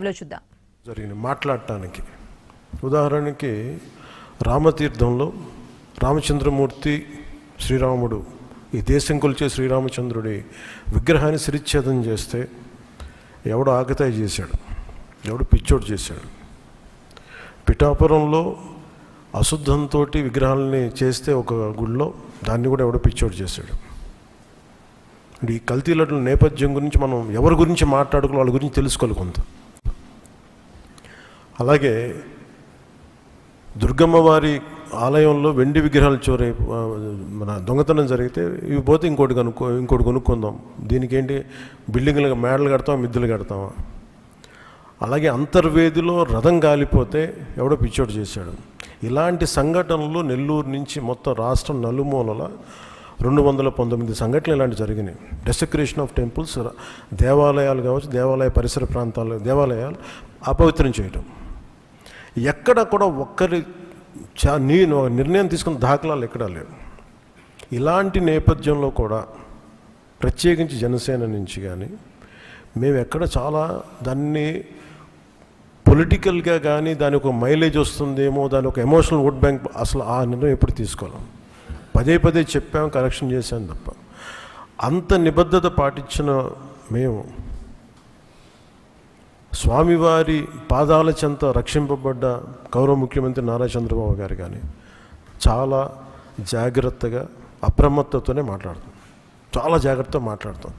లైవ్లో చూద్దాం. జరిగింది మాట్లాడటానికి ఉదాహరణకి రామతీర్థంలో రామచంద్రమూర్తి శ్రీరాముడు ఈ దేశం కొలిచే శ్రీరామచంద్రుడి విగ్రహాన్ని శిరిచ్ఛేదం చేస్తే ఎవడు ఆకతాయి చేశాడు, ఎవడు పిచ్చోడు చేశాడు. పిఠాపురంలో అశుద్ధంతో విగ్రహాలని చేస్తే ఒక గుడిలో దాన్ని కూడా ఎవడో పిచ్చోడు చేశాడు. ఈ కల్తీలట్ల నేపథ్యం గురించి మనం ఎవరి గురించి మాట్లాడుకోవాలి, వాళ్ళ గురించి తెలుసుకోవాలి కొంత. అలాగే దుర్గమ్మ వారి ఆలయంలో వెండి విగ్రహాలు మన దొంగతనం జరిగితే ఇవి పోతే ఇంకోటి కొనుక్కుందాం, దీనికి ఏంటి బిల్డింగ్లు మేడలు కడతామా మిద్దెలు కడతామా. అలాగే అంతర్వేదిలో రథం కాలిపోతే ఎవడో పిచ్చోడు చేశాడు. ఇలాంటి సంఘటనలు నెల్లూరు నుంచి మొత్తం రాష్ట్రం నలుమూలల 219 సంఘటనలు ఇలాంటి జరిగినాయి. డెసక్రేషన్ ఆఫ్ టెంపుల్స్, దేవాలయాలు కావచ్చు, దేవాలయ పరిసర ప్రాంతాలు, దేవాలయాలు అపవిత్రం చేయటం. ఎక్కడ కూడా ఒక్కరి నేను నిర్ణయం తీసుకున్న దాఖలాలు ఎక్కడా లేవు. ఇలాంటి నేపథ్యంలో కూడా ప్రత్యేకించి జనసేన నుంచి కానీ మేము ఎక్కడ చాలా దాన్ని పొలిటికల్గా కానీ దాని ఒక మైలేజ్ వస్తుందేమో, దాని ఒక ఎమోషనల్ ఓట్ బ్యాంక్, అసలు ఆ నిర్ణయం ఎప్పుడు తీసుకోలేం. పదే చెప్పాము, కరెక్షన్ చేశాను తప్ప. అంత నిబద్ధత పాటించిన మేము స్వామివారి పాదాల చెంత రక్షింపబడ్డ గౌరవ ముఖ్యమంత్రి నారా చంద్రబాబు గారు కానీ చాలా జాగ్రత్తగా అప్రమత్తతోనే మాట్లాడతాం, చాలా జాగ్రత్తగా మాట్లాడతాం.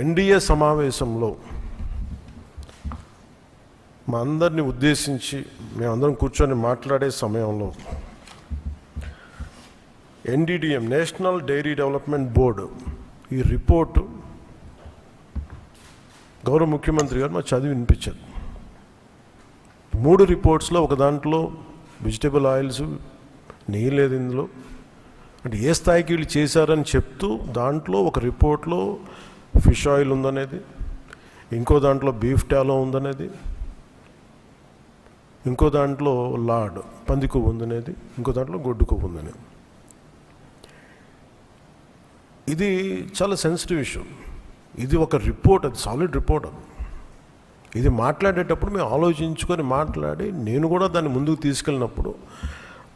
ఎన్డీఏ సమావేశంలో మా అందరినీ ఉద్దేశించి మేమందరం కూర్చొని మాట్లాడే సమయంలో NDDM national dairy development board ఈ రిపోర్టు గౌరవ ముఖ్యమంత్రి గారు మాకు చదివి వినిపించారు. 3 రిపోర్ట్స్లో ఒక దాంట్లో వెజిటబుల్ ఆయిల్స్, నెయ్యి లేదు ఇందులో, అంటే ఏ స్థాయికి వీళ్ళు చేశారని చెప్తూ దాంట్లో ఒక రిపోర్ట్లో ఫిష్ ఆయిల్ ఉందనేది, ఇంకో దాంట్లో బీఫ్ టాలో ఉందనేది, ఇంకో దాంట్లో లాడ్ పంది కొవ్వు ఉందనేది, ఇంకో దాంట్లో గొడ్డు కొవ్వు ఉందనేది. ఇది చాలా సెన్సిటివ్ ఇష్యూ. ఇది ఒక రిపోర్ట్, అది సాలిడ్ రిపోర్ట్. అది ఇది మాట్లాడేటప్పుడు మేము ఆలోచించుకొని మాట్లాడి నేను కూడా దాన్ని ముందుకు తీసుకెళ్ళినప్పుడు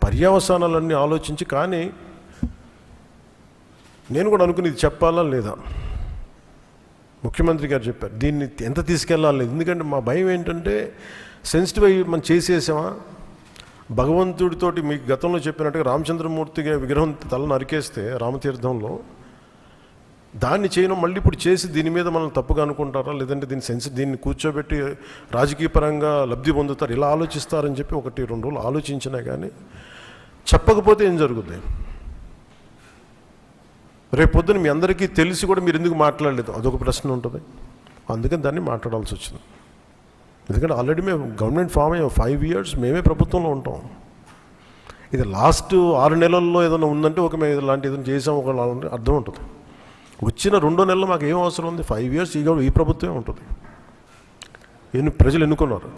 పర్యవసానాలన్నీ ఆలోచించి, కానీ నేను కూడా అనుకుని ఇది చెప్పాలా లేదా. ముఖ్యమంత్రి గారు చెప్పారు దీన్ని ఎంత తీసుకెళ్ళాలి, ఎందుకంటే మా భయం ఏంటంటే సెన్సిటివ్ అయ్యి మనం చేసేసామా. భగవంతుడితోటి మీకు గతంలో చెప్పినట్టుగా రామచంద్రమూర్తిగా విగ్రహం తల నరికేస్తే రామతీర్థంలో దాన్ని చేయడం మళ్ళీ ఇప్పుడు చేసి దీని మీద మనం తప్పుగా అనుకుంటారా, లేదంటే దీన్ని కూర్చోబెట్టి రాజకీయ పరంగా లబ్ధి పొందుతారు, ఇలా ఆలోచిస్తారని చెప్పి 1-2 రోజులు ఆలోచించినా కానీ చెప్పకపోతే ఏం జరుగుతుంది. రేపు పొద్దున మీ అందరికీ తెలిసి కూడా మీరు ఎందుకు మాట్లాడలేదు, అదొక ప్రశ్న ఉంటుంది. అందుకని దాన్ని మాట్లాడాల్సి వచ్చింది. ఎందుకంటే ఆల్రెడీ మేము గవర్నమెంట్ ఫామ్ అయ్యాం, 5 years మేమే ప్రభుత్వంలో ఉంటాం. ఇది లాస్ట్ 6 నెలల్లో ఏదైనా ఉందంటే ఒక మేము ఇలాంటి ఏదైనా చేసాం ఒక అర్థం ఉంటుంది. వచ్చిన 2 నెలలు మాకు ఏం అవసరం ఉంది, 5 years ఈ ప్రభుత్వమే ఉంటుంది. ప్రజలు ఎన్నుకున్నారు.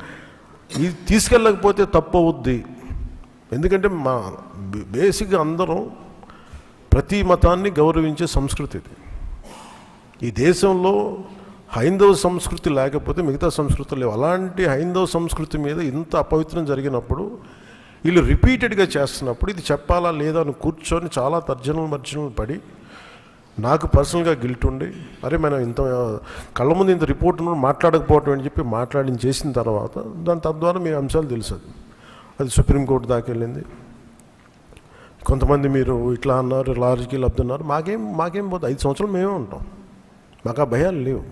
ఇది తీసుకెళ్ళకపోతే తప్పు అవుద్ది. ఎందుకంటే మా బేసిక్గా అందరం ప్రతి మతాన్ని గౌరవించే సంస్కృతి ఇది. ఈ దేశంలో హైందవ సంస్కృతి లేకపోతే మిగతా సంస్కృతులు లేవు. అలాంటి హైందవ సంస్కృతి మీద ఇంత అపవిత్రం జరిగినప్పుడు వీళ్ళు రిపీటెడ్గా చేస్తున్నప్పుడు ఇది చెప్పాలా లేదా అని కూర్చొని చాలా తర్జనలు పడి నాకు పర్సనల్గా గిల్ట్ ఉండి, అరే మనం ఇంత కళ్ళ ముందు ఇంత రిపోర్ట్ మాట్లాడకపోవటం అని చెప్పి చేసిన తర్వాత తద్వారా మీ అంశాలు తెలుసు. అది సుప్రీంకోర్టు దాకా వెళ్ళింది. కొంతమంది మీరు ఇట్లా అన్నారు, రాజకీయ లబ్ధి అన్నారు. మాకేం పోతే 5 సంవత్సరాలు మేమే ఉంటాం, మాకు ఆ భయాలు లేవు.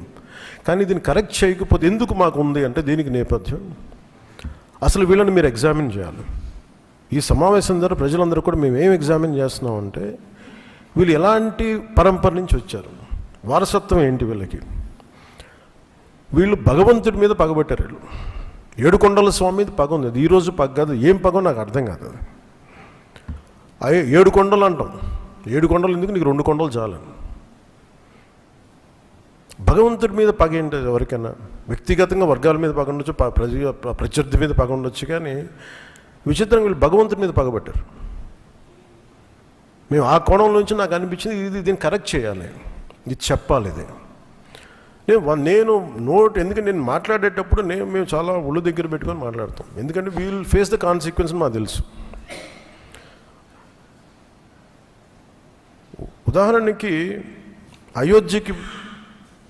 కానీ దీన్ని కరెక్ట్ చేయకపోతే ఎందుకు మాకు ఉంది అంటే దీనికి నేపథ్యం అసలు వీళ్ళని మీరు ఎగ్జామిన్ చేయాలి. ఈ సమావేశం ద్వారా ప్రజలందరూ కూడా మేము ఏం ఎగ్జామిన్ చేస్తున్నామంటే వీళ్ళు ఎలాంటి పరంపర నుంచి వచ్చారు, వారసత్వం ఏంటి వీళ్ళకి. వీళ్ళు భగవంతుడి మీద పగబట్టారు. వీళ్ళు ఏడుకొండల స్వామి మీద పగ ఉంది. అది ఈరోజు పగ కాదు, ఏం పగో నాకు అర్థం కాదు. అది 7 కొండలు అంటాం. 7 కొండలు ఎందుకు, నీకు 2 కొండలు చాలు. భగవంతుడి మీద పగ ఏంటి ఎవరికైనా? వ్యక్తిగతంగా వర్గాల మీద పగ ఉండొచ్చు, ప్రత్యర్థి మీద పగ ఉండొచ్చు, కానీ విచిత్రంగా వీళ్ళు భగవంతుడి మీద పగబట్టారు. మేము ఆ కోణం నుంచి నాకు అనిపించింది దీన్ని కరెక్ట్ చేయాలి, ఇది చెప్పాలి. ఇది నేను ఎందుకంటే నేను మాట్లాడేటప్పుడు మేము చాలా ఒళ్ళు దగ్గర పెట్టుకొని మాట్లాడతాం, ఎందుకంటే we will face the consequence మాకు తెలుసు. ఉదాహరణకి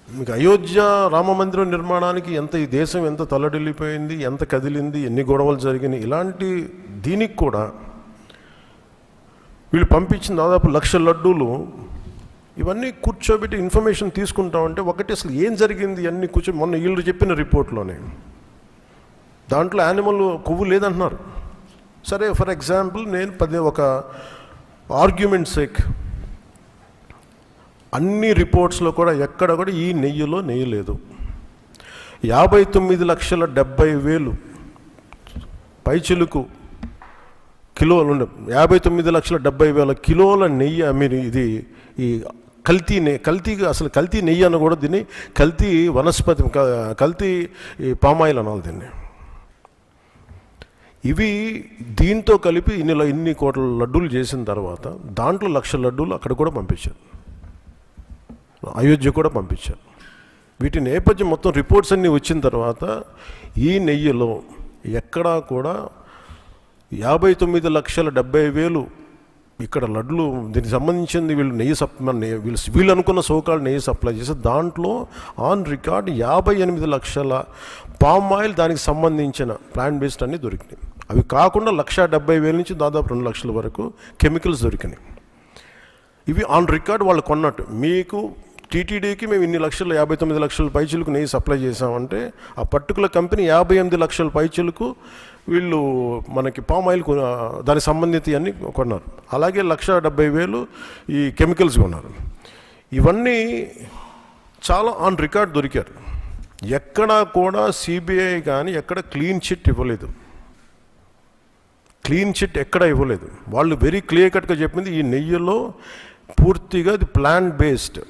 మీకు అయోధ్య రామ మందిరం నిర్మాణానికి ఈ దేశం ఎంత తల్లడిల్లిపోయింది, ఎంత కదిలింది, ఎన్ని గొడవలు జరిగినాయి, ఇలాంటి దీనికి కూడా వీళ్ళు పంపించిన దాదాపు 1,00,000 లడ్డూలు ఇవన్నీ కూర్చోబెట్టి ఇన్ఫర్మేషన్ తీసుకుంటామంటే ఒకటి అసలు ఏం జరిగింది అన్నీ మొన్న వీళ్ళు చెప్పిన రిపోర్ట్లోనే దాంట్లో యానిమల్ కొవ్వు లేదంటున్నారు. సరే, ఫర్ ఎగ్జాంపుల్ నేను ఒక ఆర్గ్యుమెంట్ సేక్ అన్ని రిపోర్ట్స్లో కూడా ఎక్కడ కూడా ఈ నెయ్యిలో నెయ్యి లేదు. 59,70,000 పైచిలుకు కిలోలు 59,70,000 కిలోల నెయ్యి మీరు ఇది ఈ అసలు కల్తీ నెయ్యి అని కూడా దీన్ని కల్తీ వనస్పతి కల్తీ పామాయిల్ అనాలి దీన్ని. ఇవి దీంతో కలిపి ఇన్ని కోట్ల లడ్డూలు చేసిన తర్వాత దాంట్లో 1,00,000 లడ్డూలు అక్కడ కూడా పంపించారు, అయోధ్య కూడా పంపించారు. వీటి నేపథ్యం మొత్తం రిపోర్ట్స్ అన్నీ వచ్చిన తర్వాత ఈ నెయ్యిలో ఎక్కడా కూడా 59,70,000 ఇక్కడ లడ్లు దీనికి సంబంధించింది వీళ్ళు అనుకున్న సోకాళ్ళు నెయ్యి సప్లై చేసి దాంట్లో ఆన్ రికార్డ్ 58 లక్షల పామ్ ఆయిల్ దానికి సంబంధించిన ప్లాంట్ బేస్డ్ అన్నీ దొరికినాయి. అవి కాకుండా 1,70,000 నుంచి దాదాపు 2 లక్షల వరకు కెమికల్స్ దొరికినాయి. ఇవి ఆన్ రికార్డ్ వాళ్ళు కొన్నట్టు. మీకు టీటీడీకి మేము ఇన్ని 59 లక్షల పైచీలకు నెయ్యి సప్లై చేసామంటే ఆ పర్టికులర్ కంపెనీ 58 లక్షల పైచీలకు వీళ్ళు మనకి పామ్ ఆయిల్ దానికి సంబంధిత అన్నీ కొన్నారు. అలాగే 1,70,000 ఈ కెమికల్స్ కొన్నారు. ఇవన్నీ చాలా ఆన్ రికార్డ్ దొరికారు. ఎక్కడా కూడా సిబిఐ కానీ ఎక్కడ క్లీన్ చిట్ ఇవ్వలేదు. క్లీన్ చిట్ ఎక్కడ ఇవ్వలేదు. వాళ్ళు వెరీ క్లియర్ కట్గా చెప్పింది ఈ నెయ్యిలో పూర్తిగా ఇది ప్లాంట్ బేస్డ్,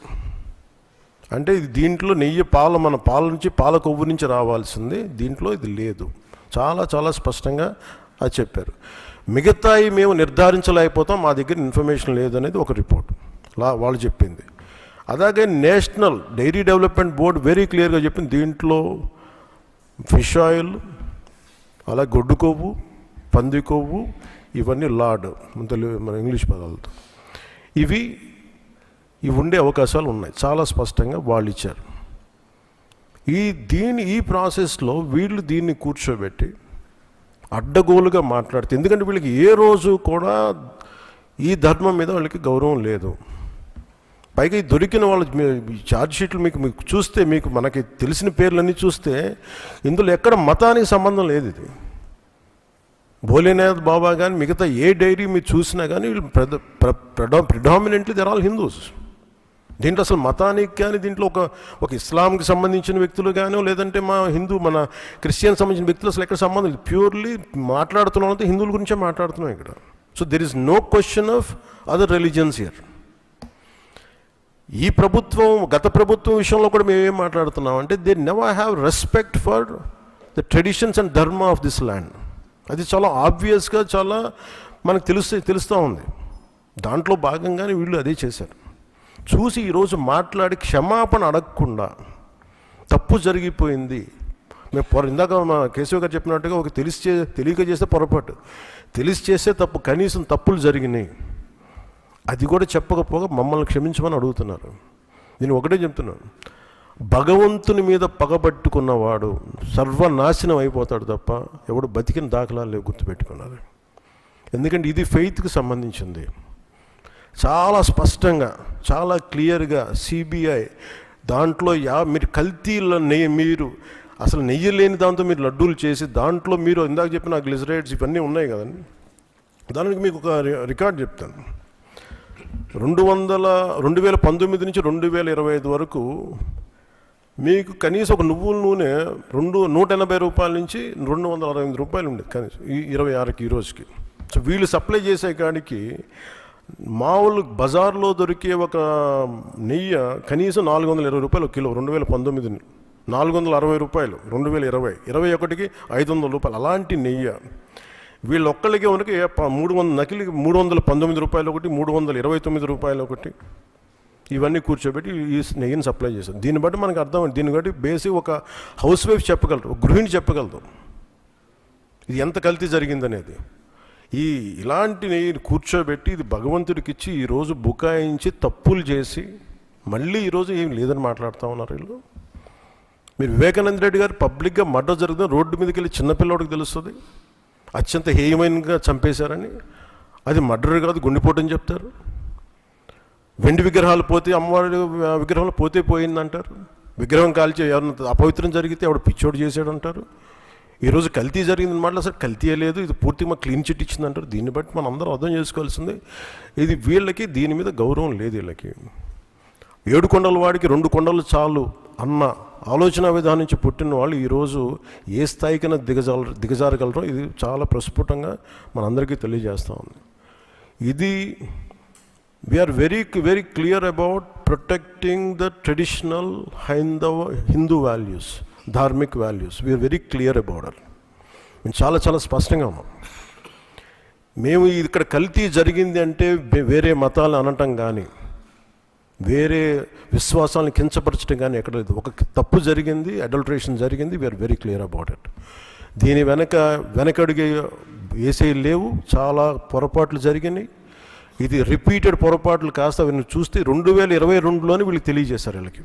అంటే ఇది దీంట్లో నెయ్యి మన పాల నుంచి పాల కొవ్వు నుంచి రావాల్సింది, దీంట్లో ఇది లేదు. చాలా చాలా స్పష్టంగా అది చెప్పారు. మిగతాయి మేము నిర్ధారించలేకపోతాం, మా దగ్గర ఇన్ఫర్మేషన్ లేదనేది ఒక రిపోర్ట్ వాళ్ళు చెప్పింది. అలాగే national dairy development board very క్లియర్గా చెప్పింది దీంట్లో ఫిష్ ఆయిల్, అలాగే గొడ్డు కొవ్వు, పంది కొవ్వు, ఇవన్నీ లార్డ్ మన ఇంగ్లీష్ పదాలతో ఇవి ఉండే అవకాశాలు ఉన్నాయి. చాలా స్పష్టంగా వాళ్ళు ఇచ్చారు. ఈ ప్రాసెస్లో వీళ్ళు దీన్ని కూర్చోబెట్టి అడ్డగోలుగా మాట్లాడితే, ఎందుకంటే వీళ్ళకి ఏ రోజు కూడా ఈ ధర్మం మీద వాళ్ళకి గౌరవం లేదు. పైగా ఈ దొరికిన వాళ్ళు ఛార్జ్ షీట్లు మీకు చూస్తే మనకి తెలిసిన పేర్లన్నీ చూస్తే ఇందులో ఎక్కడ మతానికి సంబంధం లేదు. ఇది భోలేనాథ్ బాబా కానీ మిగతా ఏ డైరీ మీరు చూసినా కానీ వీళ్ళు ప్రిడామినెంట్లీ దర్ ఆల్ హిందూస్. దీంట్లో అసలు మతానికి కానీ దీంట్లో ఒక ఇస్లాంకి సంబంధించిన వ్యక్తులు కానీ లేదంటే మన క్రిస్టియన్ సంబంధించిన వ్యక్తులు అసలు ఎక్కడ సంబంధం లేదు. ప్యూర్లీ మాట్లాడుతున్నాం అంటే హిందువుల గురించే మాట్లాడుతున్నాం ఇక్కడ. So there is no question of other religions here. ఈ ప్రభుత్వం గత ప్రభుత్వం విషయంలో కూడా మేము ఏం మాట్లాడుతున్నాం అంటే they never have respect for the traditions and ధర్మ ఆఫ్ దిస్ ల్యాండ్. అది చాలా ఆబ్వియస్గా చాలా మనకు తెలుస్తూ ఉంది. దాంట్లో భాగంగానే వీళ్ళు అదే చేశారు. చూసి ఈరోజు మాట్లాడి క్షమాపణ అడగకుండా తప్పు జరిగిపోయింది. ఇందాక మా కేశవ్ గారు చెప్పినట్టుగా ఒక తెలియక చేస్తే పొరపాటు, తెలిసి చేస్తే తప్పు, కనీసం తప్పులు జరిగినాయి అది కూడా చెప్పకపోగా మమ్మల్ని క్షమించమని అడుగుతున్నారు. నేను ఒకటే చెప్తున్నాను, భగవంతుని మీద పగబట్టుకున్నవాడు సర్వనాశనం అయిపోతాడు తప్ప ఎవడు బతికిన దాఖలాలు లేవు, గుర్తుపెట్టుకున్నారు. ఎందుకంటే ఇది ఫెయిత్కి సంబంధించింది. చాలా స్పష్టంగా చాలా క్లియర్గా సిబిఐ దాంట్లో మీరు కల్తీల మీరు అసలు నెయ్యి లేని దాంతో మీరు లడ్డూలు చేసి దాంట్లో మీరు ఇందాక చెప్పిన గ్లిజరైడ్స్ ఇవన్నీ ఉన్నాయి కదండి. దానికి మీకు ఒక రికార్డ్ చెప్తాను. 2019 నుంచి 2025 వరకు మీకు కనీసం ఒక నువ్వుల నూనె 180 రూపాయల నుంచి 268 రూపాయలు ఉండేది కనీసం 26కి ఈ రోజుకి. సో వీళ్ళు సప్లై చేసే కాడికి మామూలు బజార్లో దొరికే ఒక నెయ్యి కనీసం 420 రూపాయలు కిలో. 2019 460 రూపాయలు, 2020 500 రూపాయలు. అలాంటి నెయ్యి వీళ్ళు ఒక్కళ్ళకి మనకి 319 రూపాయలు ఒకటి, 329 రూపాయలు ఒకటి. ఇవన్నీ కూర్చోబెట్టి ఈ నెయ్యిని సప్లై చేశారు. దీన్ని బట్టి మనకు అర్థం, దీన్ని బట్టి బేసిక్ ఒక హౌస్ వైఫ్ చెప్పగలరు, ఒక గృహిణి చెప్పగలరు ఇది ఎంత కల్తీ జరిగిందనేది. ఇలాంటి నెయ్యిని కూర్చోబెట్టి ఇది భగవంతుడికి ఇచ్చి ఈరోజు బుకాయించి తప్పులు చేసి మళ్ళీ ఈరోజు ఏం లేదని మాట్లాడుతూ ఉన్నారు వీళ్ళు. మీరు వివేకానంద రెడ్డి గారు పబ్లిక్గా మర్డర్ జరిగితే రోడ్డు మీదకి వెళ్ళి చిన్నపిల్లవాడికి తెలుస్తుంది అత్యంత హేయమైనగా చంపేశారని. అది మర్డర్ కాదు, గుండెపోటని చెప్తారు. వెండి విగ్రహాలు పోతే, అమ్మవారి విగ్రహాలు పోతే పోయిందంటారు. విగ్రహం కాల్చి ఎవరన్నా అపవిత్రం జరిగితే ఆవిడ పిచ్చోడు చేసాడు అంటారు. ఈరోజు కల్తీ జరిగిందని మాట అసలు కల్తీయే లేదు, ఇది పూర్తిగా మాకు క్లీన్ చిట్ ఇచ్చిందంటారు. దీన్ని బట్టి మనం అందరం అర్థం చేసుకోవాల్సింది ఇది వీళ్ళకి దీని మీద గౌరవం లేదు. వీళ్ళకి 7 కొండల వాడికి 2 కొండలు చాలు అన్న ఆలోచన విధానం నుంచి పుట్టిన వాళ్ళు ఈరోజు ఏ స్థాయికైనా దిగజారగలరో ఇది చాలా ప్రస్ఫుటంగా మనందరికీ తెలియజేస్తూ ఉంది. ఇది we are very very clear about protecting the traditional Hindu values, dharmic values. We are very clear about it. మేము చాలా చాలా స్పష్టంగా ఉన్నాం. మేము ఇక్కడ కల్తీ జరిగింది అంటే వేరే మతాలు అనటం కానీ వేరే విశ్వాసాలను కించపరచడం కానీ ఎక్కడ లేదు. ఒక తప్పు జరిగింది, అడల్టరేషన్ జరిగింది. We are very clear about it. దీని వెనకడుగే వేసే లేవు, చాలా పొరపాట్లు జరిగినాయి. ఇది రిపీటెడ్ పొరపాట్లు కాస్త వీళ్ళని చూస్తే 2022లోనే వీళ్ళకి తెలియజేశారు. వీళ్ళకి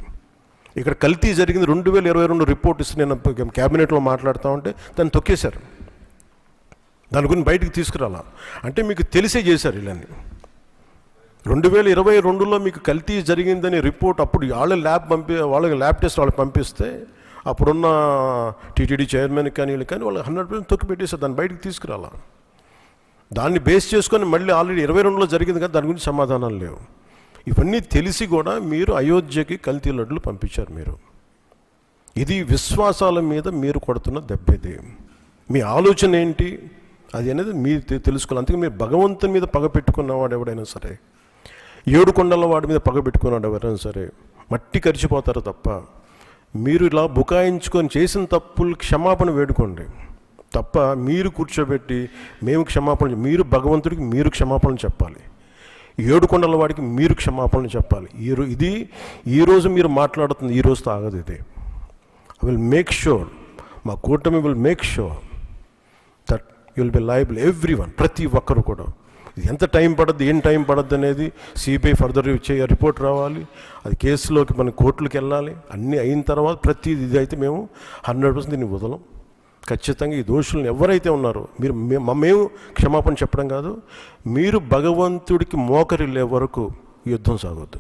ఇక్కడ కల్తీ జరిగింది 2022 రిపోర్ట్ ఇస్తే నేను క్యాబినెట్లో మాట్లాడుతూ ఉంటే దాన్ని తొక్కేశారు. దాని గురించి బయటికి తీసుకురాలా అంటే మీకు తెలిసే చేశారు. వీళ్ళని 2022లో మీకు కల్తీ జరిగిందని రిపోర్ట్ అప్పుడు వాళ్ళకి ల్యాబ్ టెస్ట్ వాళ్ళకి పంపిస్తే అప్పుడున్న టీటీడీ చైర్మన్కి కానీ వీళ్ళకి కానీ వాళ్ళు 100% తొక్కి పెట్టేశారు. దాన్ని బయటికి తీసుకురాలా. దాన్ని బేస్ చేసుకొని మళ్ళీ ఆల్రెడీ 22లో జరిగింది కదా, దాని గురించి సమాధానాలు లేవు. ఇవన్నీ తెలిసి కూడా మీరు అయోధ్యకి కల్తీ లడ్డులు పంపించారు. ఇది విశ్వాసాల మీద మీరు కొడుతున్న దెబ్బది. మీ ఆలోచన ఏంటి అది అనేది మీరు తెలుసుకోవాలి. అందుకే మీరు భగవంతుని మీద పగ పెట్టుకున్నవాడు ఎవడైనా సరే, 7 కొండల వాడి మీద పగ పెట్టుకున్నాడు ఎవరైనా సరే మట్టి కరిచిపోతారు తప్ప, మీరు ఇలా బుకాయించుకొని చేసిన తప్పులు క్షమాపణ వేడుకోండి తప్ప మీరు కూర్చోబెట్టి మేము క్షమాపణ, మీరు భగవంతుడికి మీరు క్షమాపణ చెప్పాలి, 7 కొండల వాడికి మీరు క్షమాపణ చెప్పాలి. ఇది ఈరోజు మీరు మాట్లాడుతుంది ఈ రోజుతో ఆగదు. ఇది ఐ విల్ మేక్ షూర్, మా కూటమి will make sure that you will be liable everyone, ప్రతి ఒక్కరు కూడా. ఎంత టైం పడుద్ది, ఏం టైం పడుద్ది అనేది సిబిఐ ఫర్దర్ రిపోర్ట్ రావాలి, అది కేసులోకి మన కోర్టులకు వెళ్ళాలి. అన్నీ అయిన తర్వాత ప్రతి ఇది అయితే మేము 100% దీన్ని వదలం. ఖచ్చితంగా ఈ దోషులను ఎవరైతే ఉన్నారో మేము క్షమాపణ చెప్పడం కాదు, మీరు భగవంతుడికి మోకరిల్లే వరకు యుద్ధం సాగొద్దు.